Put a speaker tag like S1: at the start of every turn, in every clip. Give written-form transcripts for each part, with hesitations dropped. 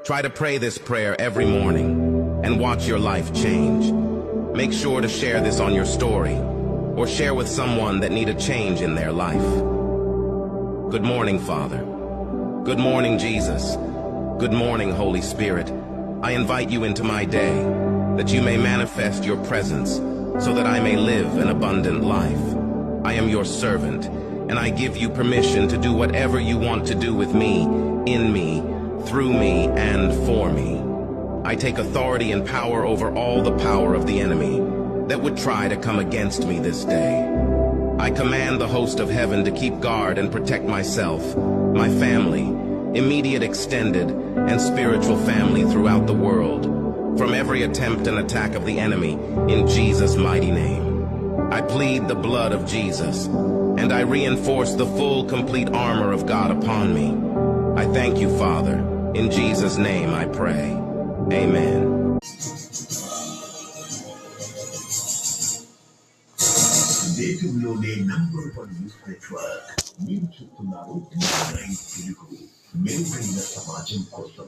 S1: Try to pray this prayer every morning and watch your life change. Make sure to share this on your story or share with someone that need a change in their life. Good morning, Father. Good morning, Jesus. Good morning, Holy Spirit. I invite you into my day that you may manifest your presence so that I may live an abundant life. I am your servant, and I give you permission to do whatever you want to do with me, in me, through me, and for me. I take authority and power over all the power of the enemy that would try to come against me this day. I command the host of heaven to keep guard and protect myself, my family, immediate, extended, and spiritual family throughout the world, from every attempt and attack of the enemy, in Jesus' mighty name. I plead the blood of Jesus, and I reinforce the full, complete armor of God upon me. I thank you, Father. In Jesus' name I pray. Amen.
S2: దేశంలోనే #1 news network మీరు చూస్తున్నారు తెలుగు మెరుగైన సమాజం కోసం.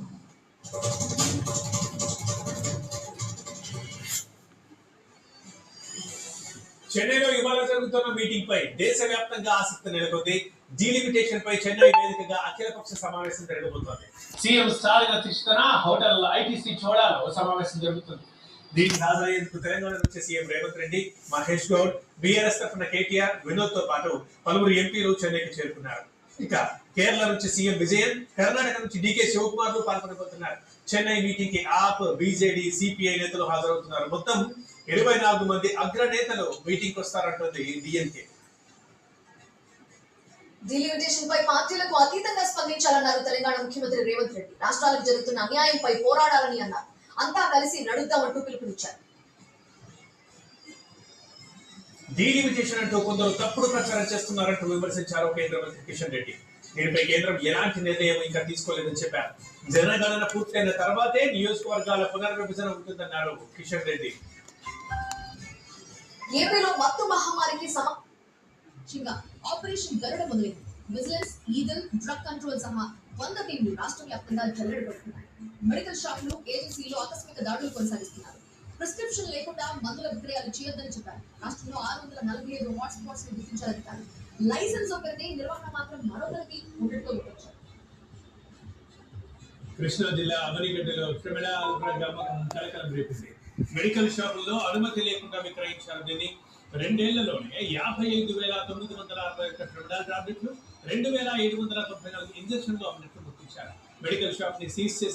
S3: చెన్నైలో ఇవాళ జరుగుతున్న meeting పై దేశవ్యాప్తంగా ఆసక్తి నెలకొంది. డీలిమిటేషన్ పై చెన్నై వేదికగా అఖిలపక్ష సమావేశం జరగబోతోంది.
S4: సీఎం స్టాలిన్ అధ్యక్షతన హోటల్ ఐటీసీ చోళాలో సమావేశం జరుగుతుంది.
S3: దీనికి హాజరయ్యేందుకు తెలంగాణ నుంచి సీఎం రేవంత్ రెడ్డి, మహేష్ గౌడ్, బీఆర్ఎస్ తరఫున కేటీఆర్, వినోద్ తో పాటు పలువురు ఎంపీలు చెన్నైకి చేరుకున్నారు. ఇక కేరళ నుంచి సీఎం విజయన్, కర్ణాటక నుంచి డీకే శివకుమార్ పాల్గొనబోతున్నారు. చెన్నై మీటింగ్ కి ఆప్, బీజేడీ, సిపిఐ నేతలు హాజరవుతున్నారు. మొత్తం 24 మంది అగ్రనేతలు మీటింగ్ వస్తారంటుంది డిఎంకే.
S5: డీలిమిటేషన్ పై పార్టీలకు అతీతంగా స్పందించాలన్నారు తెలంగాణ ముఖ్యమంత్రి రేవంత్ రెడ్డి. రాష్ట్రాలకు జరుగుతున్న అన్యాయంపై పోరాడాలని అన్నారు. అంతా కలిసి నడుద్దామంటూ పిలుపునిచ్చారు.
S3: డీలిమిటేషన్ అంటూ కొందరు తప్పుడు ప్రచారం చేస్తున్నారంటూ విమర్శించారు కేంద్ర మంత్రి కిషన్ రెడ్డి. దీనిపై కేంద్రం ఎలాంటి నిర్ణయం ఇంకా తీసుకోలేదని చెప్పారు. జనగణన పూర్తయిన తర్వాతే నియోజకవర్గాల పునర్విభజన ఉంటుందన్నారు కిషన్ రెడ్డి.
S5: ఏపీలో మత్తు మహమ్మారికి సమక్షంగా ఆపరేషన్ గరుడ మొదలైంది. విజిలెన్స్, ఈగల్, డ్రగ్ కంట్రోల్ సహా 100 టీంలు రాష్ట్ర వ్యాప్తంగా జల్లెడబడుతున్నాయి. మెడికల్ షాపులు, ఏజెన్సీలు ఆకస్మిక దాడులు కొనసాగిస్తున్నారు. ప్రిస్క్రిప్షన్ లేకుండా మందుల విక్రయాలు చేయొద్దని చెప్పారు. రాష్ట్రంలో 645 హాట్ స్పాట్స్ ని గుర్తించారు. లైసెన్స్ ఒకరిని, నిర్వహణ మాత్రం మరొకరికి ఉన్నట్లు వివరించారు.
S3: కృష్ణా జిల్లా అవనిగడ్డలో క్రిమినల్ డ్రగ్ అమ్మకం కలకలం రేపింది. మెడికల్ షాపుల్లో అనుమతి లేకుండా విక్రయించారు. దీన్ని 2 ఏళ్లలోనే 55,961 క్రిమినల్ టాబ్లెట్లు, 2,794 ఇంజక్షన్లు అమ్మినట్లు గుర్తించారు. మెడికల్ షాప్ ని సీజ్ చేసి